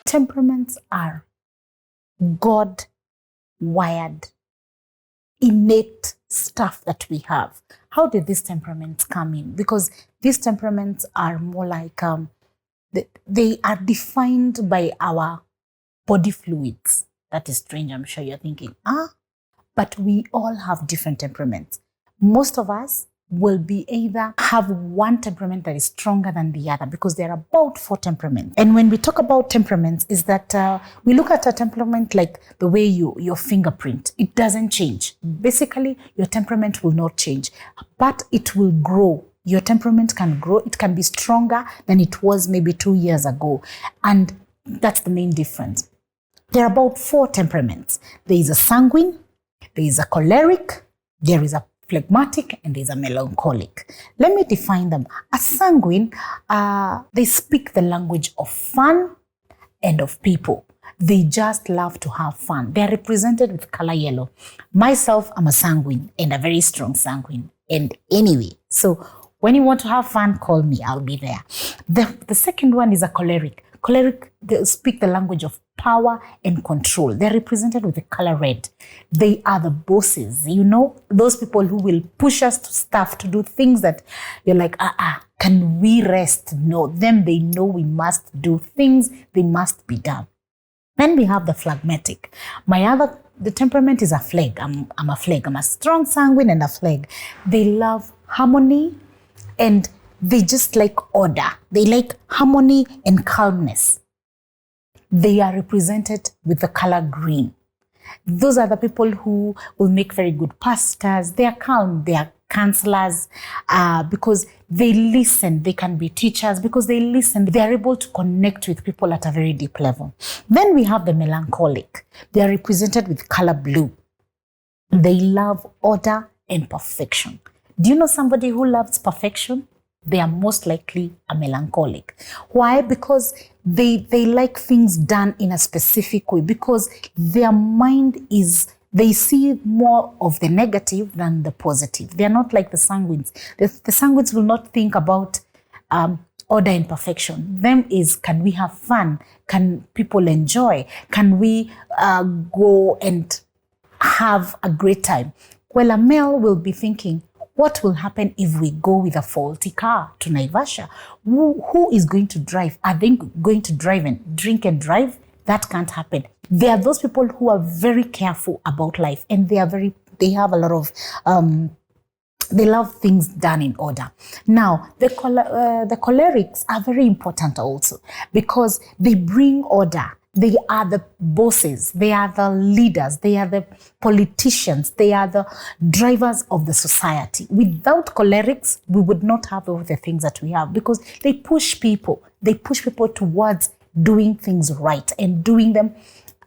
temperaments are God wired, innate stuff that we have. How did these temperaments come in? Because these temperaments are more like, they are defined by our body fluids. That is strange. I'm sure you're thinking, but we all have different temperaments. Most of us will be either have one temperament that is stronger than the other, because there are about 4 temperaments. And when we talk about temperaments, is that we look at a temperament like the way your fingerprint, it doesn't change. Basically, your temperament will not change, but it will grow. Your temperament can grow. It can be stronger than it was maybe 2 years ago. And that's the main difference. There are about 4 temperaments. There is a sanguine, there is a choleric, there is a phlegmatic, and there's a melancholic. Let me define them. A sanguine, they speak the language of fun and of people. They just love to have fun. They're represented with color yellow. Myself, I'm a sanguine, and a very strong sanguine. And anyway, so when you want to have fun, call me, I'll be there. The second one is a choleric. Choleric, they speak the language of power and control. They're represented with the color red. They are the bosses, those people who will push us to stuff, to do things that you're like, can we rest? No, them, they know we must do things, they must be done. Then we have the phlegmatic. The temperament is a phleg. I'm a phleg. I'm a strong sanguine and a phleg. They love harmony, and they just like order. They like harmony and calmness. They are represented with the color green. Those are the people who will make very good pastors. They are calm. They are counselors because they listen. They can be teachers because they listen. They are able to connect with people at a very deep level. Then we have the melancholic. They are represented with color blue. They love order and perfection. Do you know somebody who loves perfection? They are most likely a melancholic. Why? Because they like things done in a specific way, because their mind they see more of the negative than the positive. They are not like the sanguines. The sanguines will not think about order and perfection. Them is, can we have fun? Can people enjoy? Can we go and have a great time? Well, a male will be thinking, what will happen if we go with a faulty car to Naivasha? Who is going to drive? Are they going to drive and drink and drive? That can't happen. There are those people who are very careful about life, and they have a lot of, they love things done in order. Now, the cholerics are very important also, because they bring order. They are the bosses, they are the leaders, they are the politicians, they are the drivers of the society. Without cholerics, we would not have all the things that we have, because they push people. They push people towards doing things right and doing them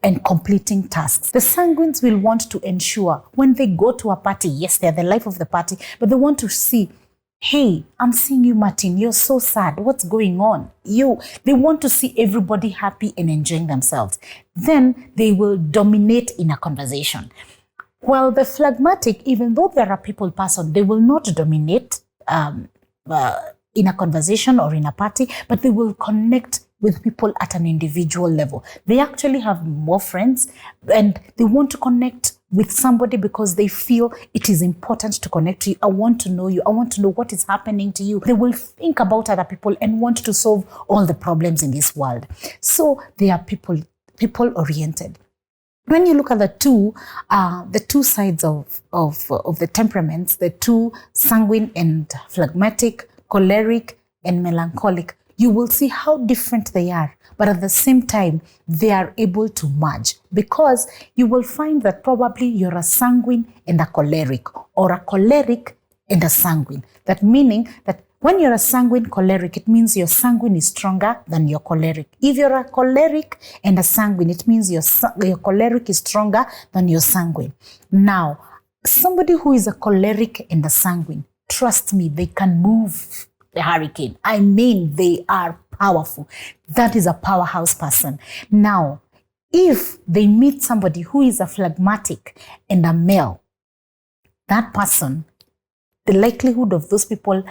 and completing tasks. The sanguines will want to ensure when they go to a party, yes, they're the life of the party, but they want to see, hey, I'm seeing you, Martin. You're so sad. What's going on? They want to see everybody happy and enjoying themselves. Then they will dominate in a conversation. Well, the phlegmatic, even though they're a people person, they will not dominate in a conversation or in a party, but they will connect with people at an individual level. They actually have more friends, and they want to connect with somebody because they feel it is important to connect to you. I want to know you. I want to know what is happening to you. They will think about other people and want to solve all the problems in this world. So they are people-oriented. When you look at the two sides of the temperaments, the two sanguine and phlegmatic, choleric and melancholic, you will see how different they are. But at the same time, they are able to merge, because you will find that probably you're a sanguine and a choleric, or a choleric and a sanguine. That meaning that when you're a sanguine choleric, it means your sanguine is stronger than your choleric. If you're a choleric and a sanguine, it means your choleric is stronger than your sanguine. Now, somebody who is a choleric and a sanguine, trust me, they can move the hurricane. I mean, they are powerful. That is a powerhouse person. Now, if they meet somebody who is a phlegmatic and a male, that person, the likelihood of those people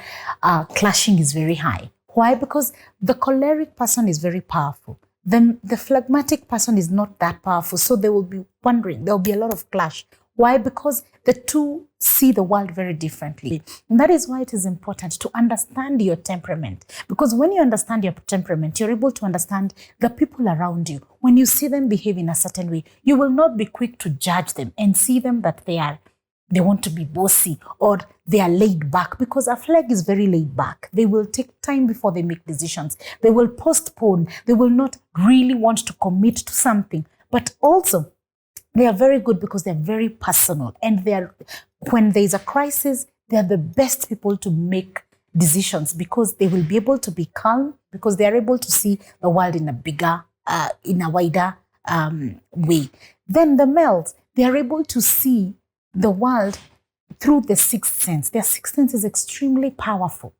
clashing is very high. Why? Because the choleric person is very powerful. the phlegmatic person is not that powerful. So they will be wondering, there will be a lot of clash. Why? Because the two see the world very differently. And that is why it is important to understand your temperament. Because when you understand your temperament, you're able to understand the people around you. When you see them behave in a certain way, you will not be quick to judge them and see them that they want to be bossy or they are laid back, because a flag is very laid back. They will take time before they make decisions. They will postpone. They will not really want to commit to something. But also, they are very good because they're very personal. And when there's a crisis, they're the best people to make decisions, because they will be able to be calm, because they are able to see the world in a wider way. Then the males, they are able to see the world through the sixth sense. Their sixth sense is extremely powerful.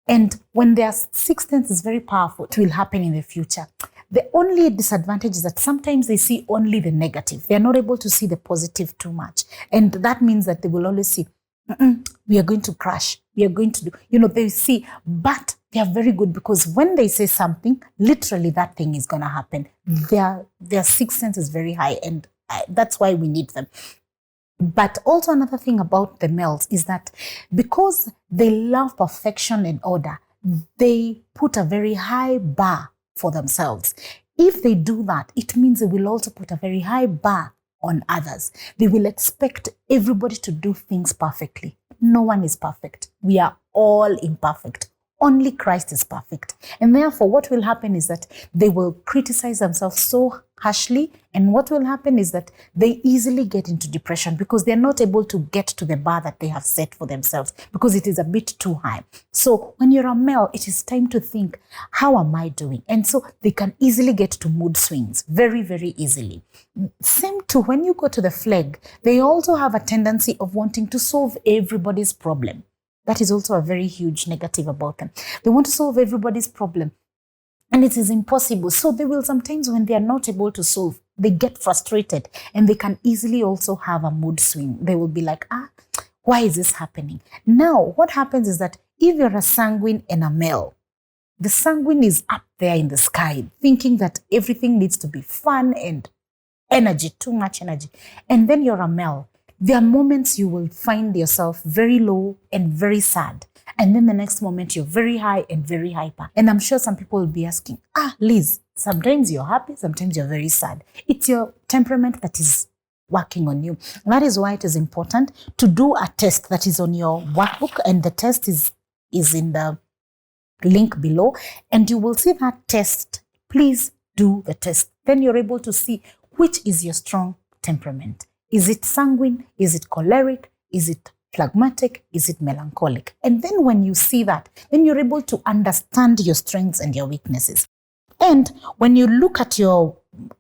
And when their sixth sense is very powerful, it will happen in the future. The only disadvantage is that sometimes they see only the negative. They are not able to see the positive too much. And that means that they will always see, we are going to crash. We are going to do, they see, but they are very good, because when they say something, literally that thing is going to happen. Their sixth sense is very high, and that's why we need them. But also another thing about the males is that because they love perfection and order, they put a very high bar for themselves. If they do that, it means they will also put a very high bar on others. They will expect everybody to do things perfectly. No one is perfect. We are all imperfect. Only Christ is perfect. And therefore, what will happen is that they will criticize themselves so harshly. And what will happen is that they easily get into depression, because they're not able to get to the bar that they have set for themselves, because it is a bit too high. So when you're a male, it is time to think, how am I doing? And so they can easily get to mood swings very, very easily. Same to when you go to the flag, they also have a tendency of wanting to solve everybody's problem. That is also a very huge negative about them. They want to solve everybody's problem, and it is impossible. So they will sometimes, when they are not able to solve, they get frustrated, and they can easily also have a mood swing. They will be like, why is this happening? Now, what happens is that if you're a sanguine and a male, the sanguine is up there in the sky, thinking that everything needs to be fun and energy, too much energy. And then you're a male. There are moments you will find yourself very low and very sad. And then the next moment you're very high and very hyper. And I'm sure some people will be asking, Liz, sometimes you're happy, sometimes you're very sad. It's your temperament that is working on you. That is why it is important to do a test that is on your workbook. And the test is in the link below. And you will see that test. Please do the test. Then you're able to see which is your strong temperament. Is it sanguine? Is it choleric? Is it phlegmatic? Is it melancholic? And then when you see that, then you're able to understand your strengths and your weaknesses. And when you look at your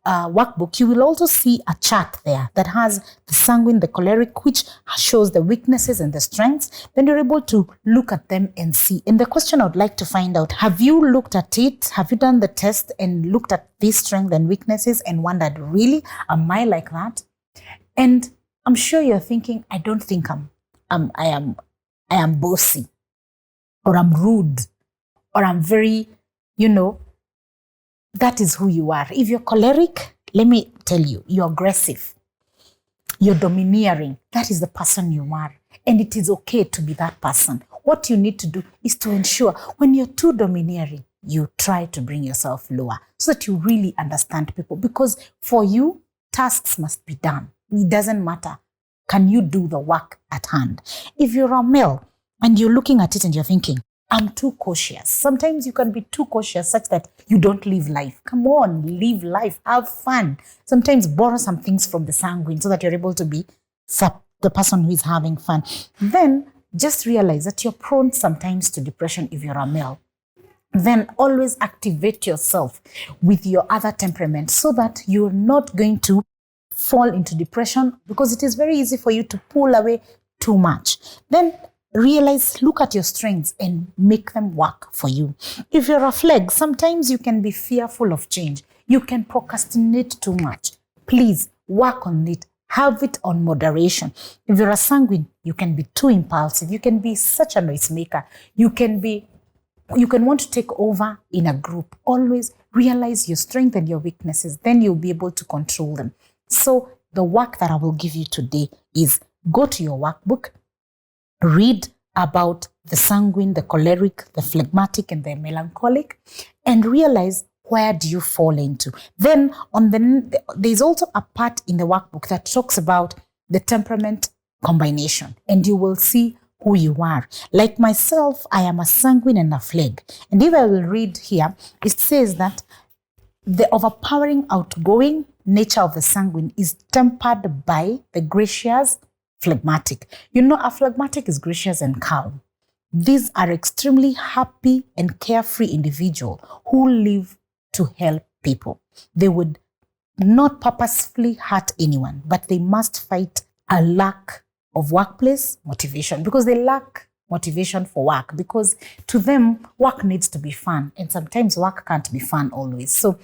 workbook, you will also see a chart there that has the sanguine, the choleric, which shows the weaknesses and the strengths. Then you're able to look at them and see. And the question I would like to find out, have you looked at it? Have you done the test and looked at these strengths and weaknesses and wondered, really, am I like that? And I'm sure you're thinking, I don't think I am bossy, or I'm rude, or I'm very, that is who you are. If you're choleric, let me tell you, you're aggressive, you're domineering. That is the person you are. And it is okay to be that person. What you need to do is to ensure when you're too domineering, you try to bring yourself lower so that you really understand people. Because for you, tasks must be done. It doesn't matter. Can you do the work at hand? If you're a male and you're looking at it and you're thinking, I'm too cautious. Sometimes you can be too cautious such that you don't live life. Come on, live life. Have fun. Sometimes borrow some things from the sanguine so that you're able to be the person who is having fun. Then just realize that you're prone sometimes to depression if you're a male. Then always activate yourself with your other temperament so that you're not going to fall into depression, because it is very easy for you to pull away too much. Then realize, look at your strengths and make them work for you. If you're a flag, sometimes you can be fearful of change. You can procrastinate too much. Please work on it. Have it on moderation. If you're a sanguine, you can be too impulsive. You can be such a noisemaker. You can want to take over in a group. Always realize your strength and your weaknesses. Then you'll be able to control them. So the work that I will give you today is go to your workbook, read about the sanguine, the choleric, the phlegmatic, and the melancholic, and realize where do you fall into. Then there's also a part in the workbook that talks about the temperament combination, and you will see who you are. Like myself, I am a sanguine and a phleg. And if I will read here, it says that the overpowering, outgoing nature of the sanguine is tempered by the gracious phlegmatic. You know, a phlegmatic is gracious and calm. These are extremely happy and carefree individuals who live to help people. They would not purposefully hurt anyone, but they must fight a lack of workplace motivation, because they lack motivation for work, because to them work needs to be fun, and sometimes work can't be fun always. So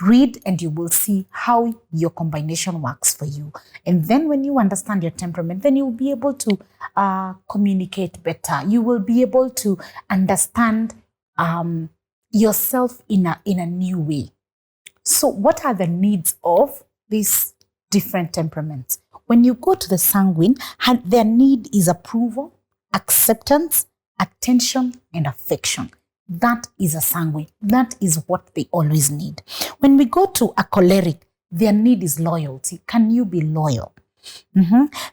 read and you will see how your combination works for you. And then when you understand your temperament, then you'll be able to communicate better. You will be able to understand yourself in a new way. So what are the needs of these different temperaments? When you go to the sanguine, their need is approval, acceptance, attention, and affection. That is a sanguine. That is what they always need. When we go to a choleric, their need is loyalty. Can you be loyal?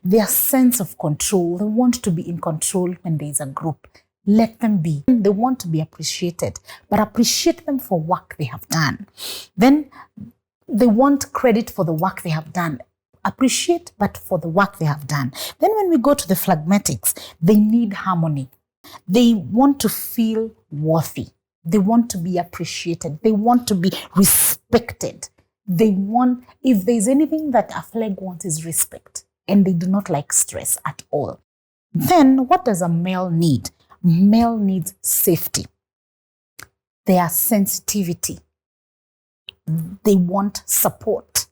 Their sense of control. They want to be in control when there is a group. Let them be. They want to be appreciated, but appreciate them for work they have done. Then they want credit for the work they have done. Appreciate, but for the work they have done. Then when we go to the phlegmatics, they need harmony. They want to feel worthy. They want to be appreciated. They want to be respected. They want, if there's anything that a phleg wants, is respect. And they do not like stress at all. Then what does a male need? Male needs safety. Their sensitivity. They want support.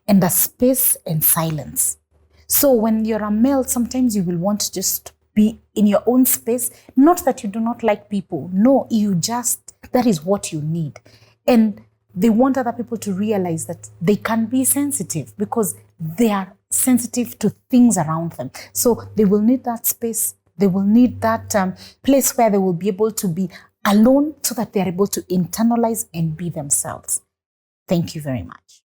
And a space and silence. So when you're a male, sometimes you will want to just be in your own space. Not that you do not like people. No, that is what you need. And they want other people to realize that they can be sensitive, because they are sensitive to things around them. So they will need that space. They will need that place where they will be able to be alone, so that they're able to internalize and be themselves. Thank you very much.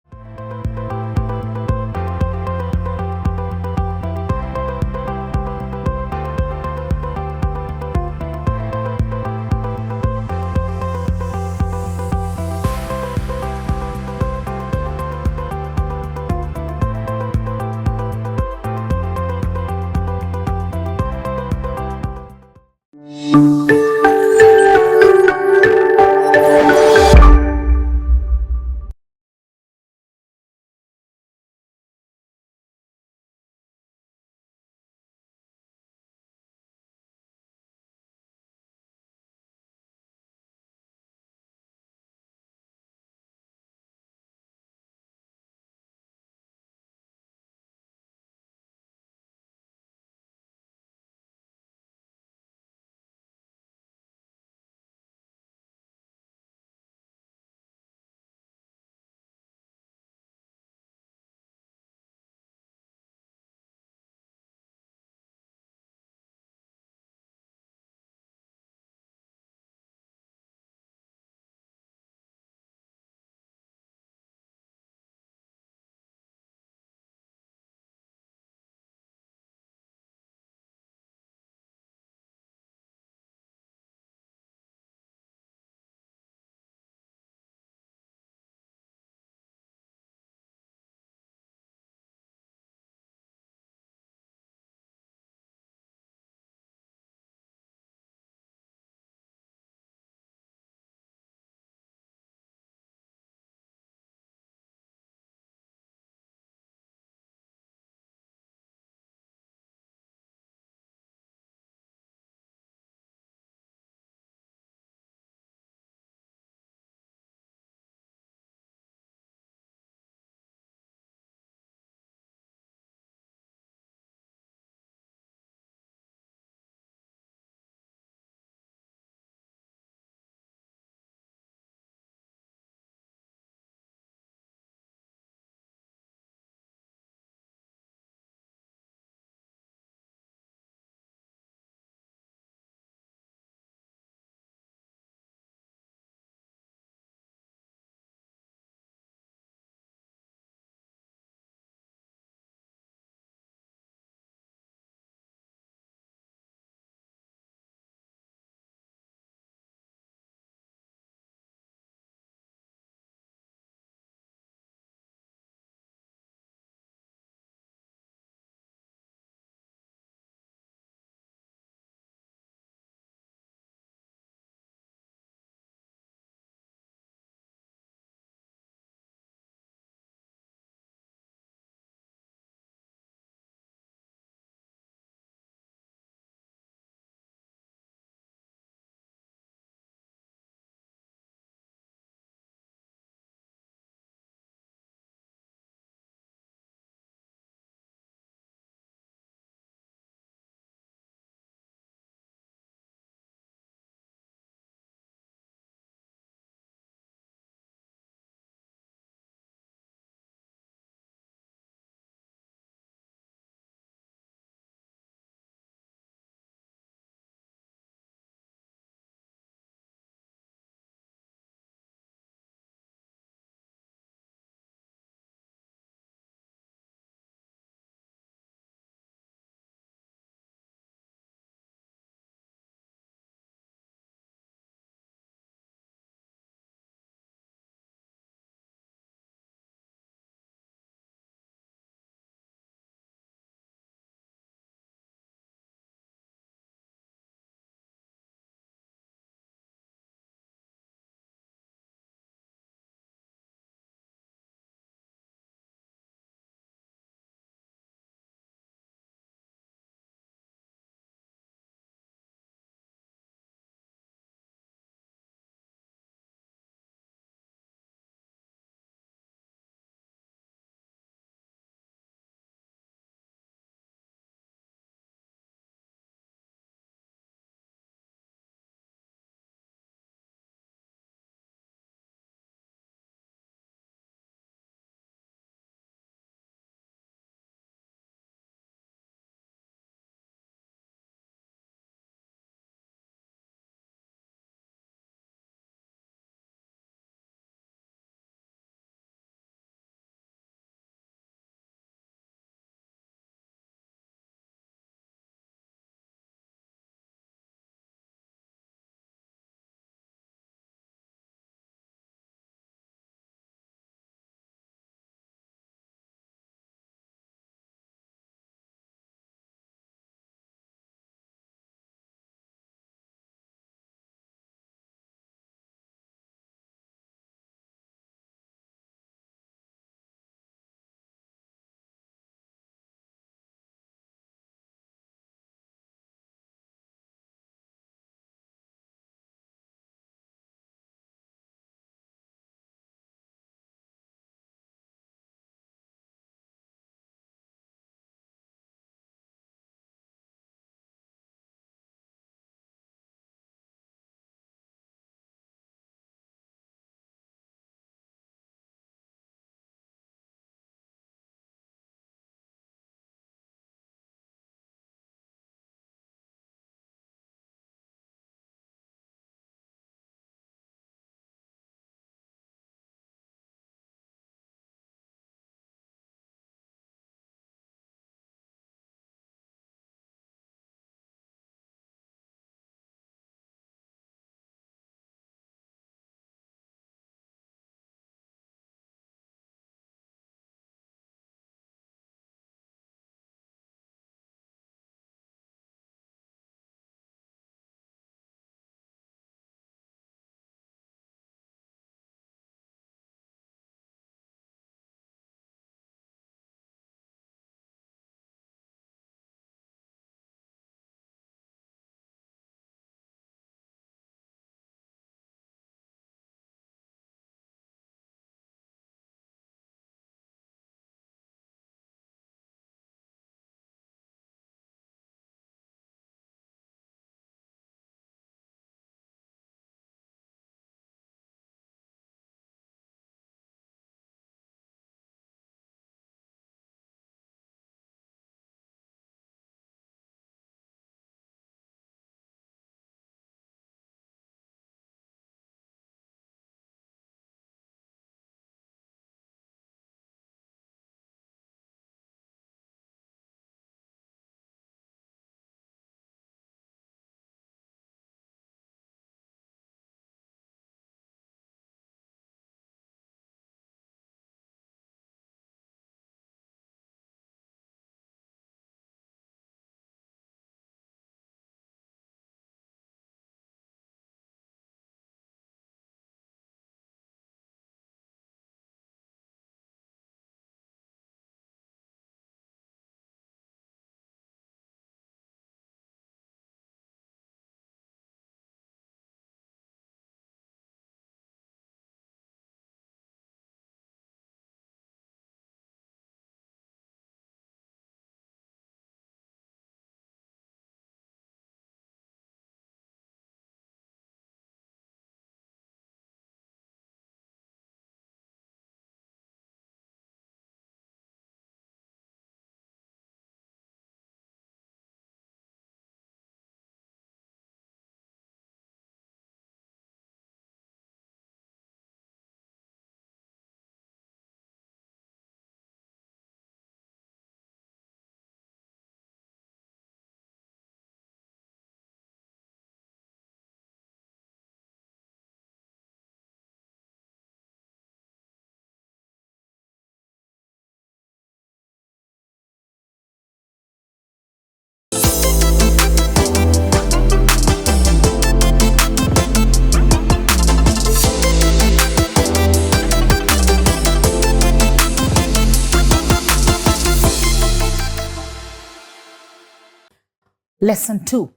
Lesson 2,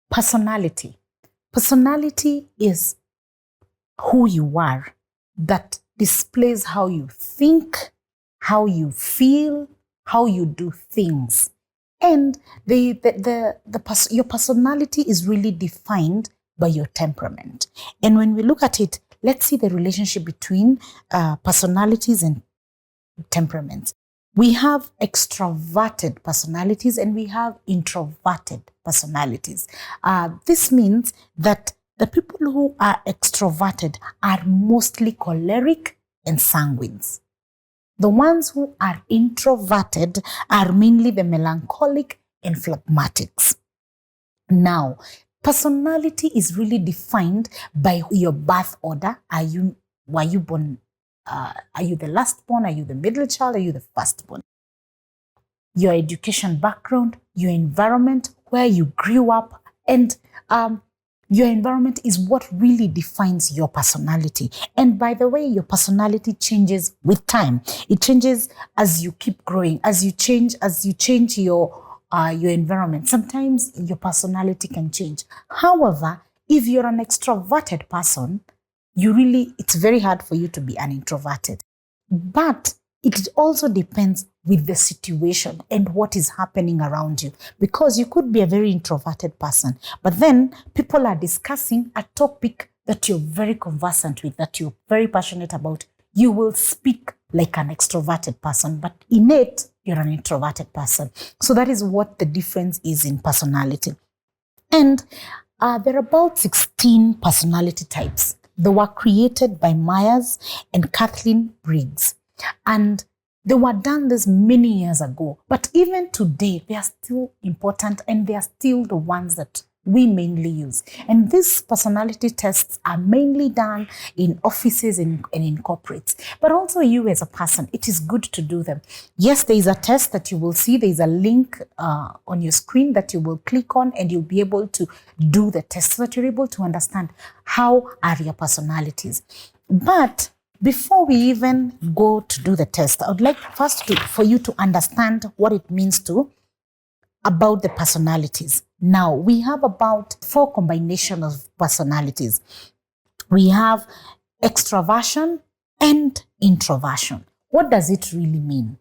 personality. Personality is who you are, that displays how you think, how you feel, how you do things. And your personality is really defined by your temperament. And when we look at it, let's see the relationship between personalities and temperaments. We have extroverted personalities and we have introverted personalities. This means that the people who are extroverted are mostly choleric and sanguines. The ones who are introverted are mainly the melancholic and phlegmatics. Now, personality is really defined by your birth order. Were you born? Are you the last born? Are you the middle child? Are you the first born? Your education background, your environment, where you grew up, and your environment is what really defines your personality. And by the way, your personality changes with time. It changes as you keep growing, as you change your environment. Sometimes your personality can change. However, if you're an extroverted person, it's very hard for you to be an introverted. But it also depends with the situation and what is happening around you. Because you could be a very introverted person, but then people are discussing a topic that you're very conversant with, that you're very passionate about. You will speak like an extroverted person, but innate, you're an introverted person. So that is what the difference is in personality. And there are about 16 personality types. They were created by Myers and Kathleen Briggs. And they were done this many years ago. But even today, they are still important and they are still the ones that we mainly use. And these personality tests are mainly done in offices and in corporates. But also you as a person, it is good to do them. Yes, there is a test that you will see. There is a link on your screen that you will click on and you'll be able to do the test so that you're able to understand how are your personalities. But before we even go to do the test, I would like first for you to understand what it means about the personalities. Now, we have about 4 combinations of personalities. We have extroversion and introversion. What does it really mean?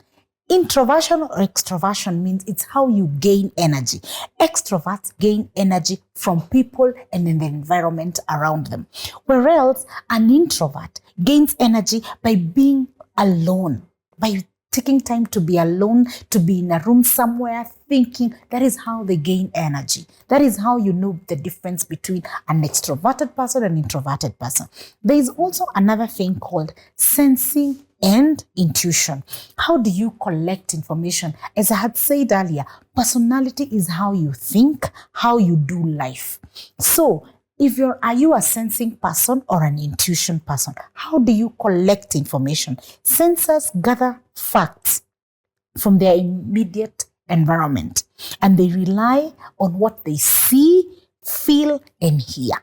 Introversion or extroversion means it's how you gain energy. Extroverts gain energy from people and in the environment around them. Whereas an introvert gains energy by being alone, by taking time to be alone, to be in a room somewhere thinking. That is how they gain energy. That is how you know the difference between an extroverted person and an introverted person. There is also another thing called sensing and intuition. How do you collect information? As I had said earlier, personality is how you think, how you do life. So, are you a sensing person or an intuition person? How do you collect information? Sensors gather facts from their immediate environment and they rely on what they see, feel, and hear.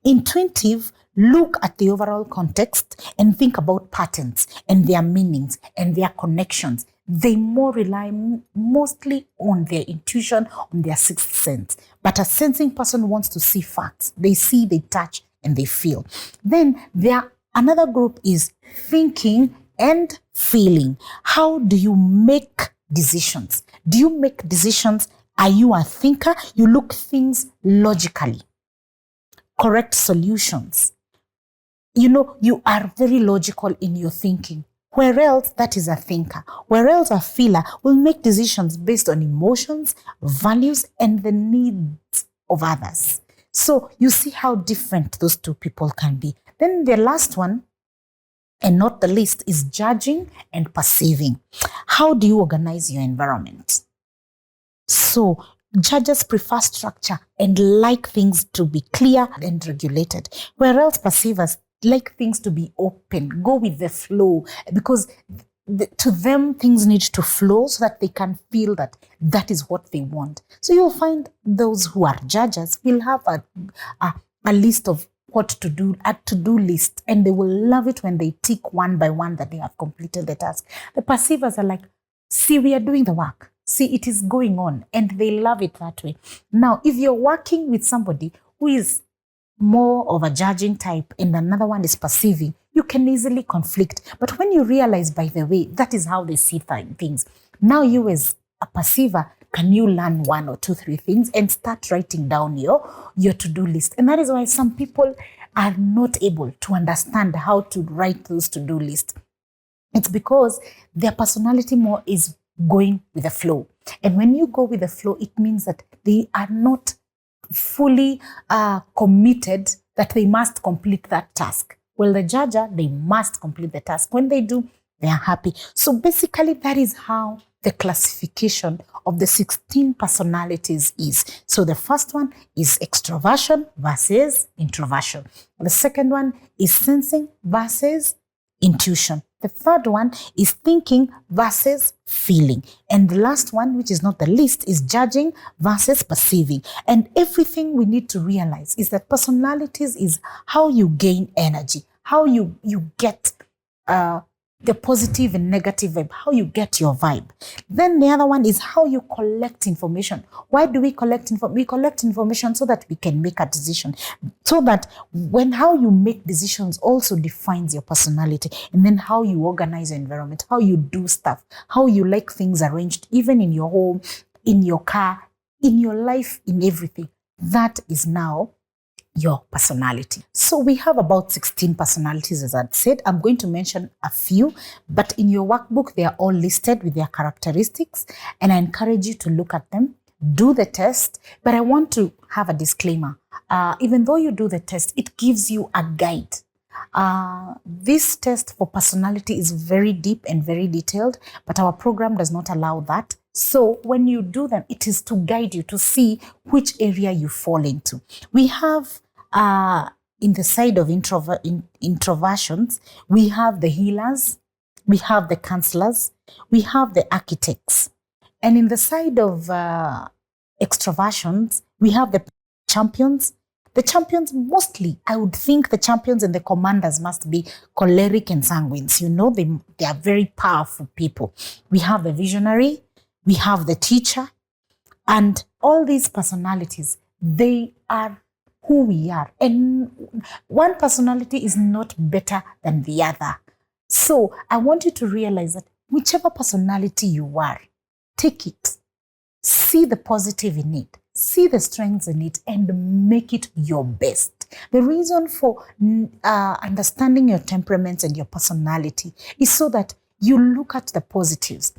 Intuitive look at the overall context and think about patterns and their meanings and their connections. They rely mostly on their intuition, on their sixth sense. But a sensing person wants to see facts. They see, they touch, and they feel. Then another group is thinking and feeling. How do you make decisions? Do you make decisions? Are you a thinker? You look things logically. Correct solutions. You are very logical in your thinking. Where else that is a thinker. Where else a feeler will make decisions based on emotions, values, and the needs of others. So you see how different those two people can be. Then the last one, and not the least, is judging and perceiving. How do you organize your environment? So judges prefer structure and like things to be clear and regulated, whereas perceivers like things to be open, go with the flow, because to them things need to flow so that they can feel that is what they want. So you'll find those who are judges will have a list of what to do, a to-do list, and they will love it when they tick one by one that they have completed the task. The perceivers are like, see, we are doing the work. See, it is going on and they love it that way. Now, if you're working with somebody who is more of a judging type and another one is perceiving, you can easily conflict. But when you realize, by the way, that is how they see things, now you as a perceiver, can you learn 1 or 2, 3 things and start writing down your to-do list? And that is why some people are not able to understand how to write those to-do lists. It's because their personality more is going with the flow. And when you go with the flow, it means that they are not fully committed that they must complete that task. Well, the judger, they must complete the task. When they do, they are happy. So basically, that is how the classification of the 16 personalities is. So the first one is extroversion versus introversion. The second one is sensing versus intuition. The third one is thinking versus feeling. And the last one, which is not the least, is judging versus perceiving. And everything we need to realize is that personalities is how you gain energy, how you get the positive and negative vibe, how you get your vibe. Then the other one is how you collect information. Why do we collect information? We collect information so that we can make a decision. So that when how you make decisions also defines your personality. And then how you organize your environment, how you do stuff, how you like things arranged, even in your home, in your car, in your life, in everything. That is now your personality. So we have about 16 personalities, as I'd said. I'm going to mention a few, but in your workbook, they are all listed with their characteristics, and I encourage you to look at them, do the test. But I want to have a disclaimer. Even though you do the test, it gives you a guide. This test for personality is very deep and very detailed, but our program does not allow that. So when you do them, it is to guide you to see which area you fall into. We have in the side of introversions, we have the healers, we have the counselors, we have the architects. And in the side of extroversions, we have the champions. The champions, mostly, I would think the champions and the commanders must be choleric and sanguines. You know, they are very powerful people. We have the visionary, we have the teacher, and all these personalities, they are who we are. And one personality is not better than the other. So I want you to realize that whichever personality you are, take it, see the positive in it, see the strengths in it, and make it your best. The reason for understanding your temperaments and your personality is so that you look at the positives,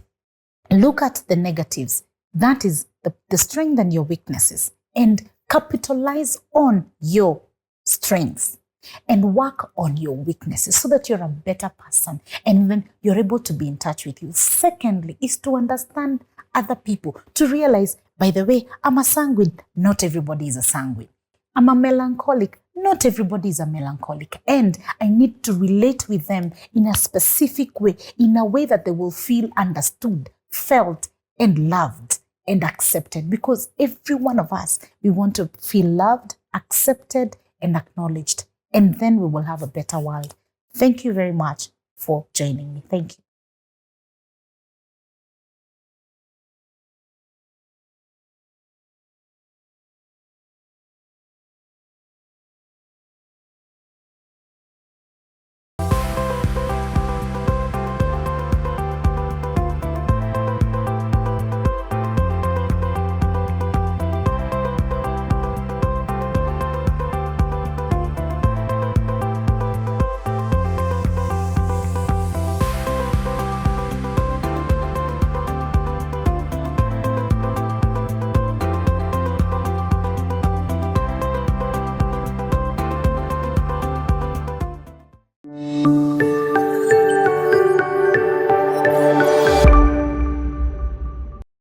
look at the negatives. That is the strength and your weaknesses, and capitalize on your strengths and work on your weaknesses so that you're a better person and then you're able to be in touch with you. Secondly, is to understand other people, to realize, by the way, I'm a sanguine, not everybody is a sanguine. I'm a melancholic, not everybody is a melancholic. And I need to relate with them in a specific way, in a way that they will feel understood, felt, and loved and accepted. Because every one of us, we want to feel loved, accepted, and acknowledged. And then we will have a better world. Thank you very much for joining me. Thank you.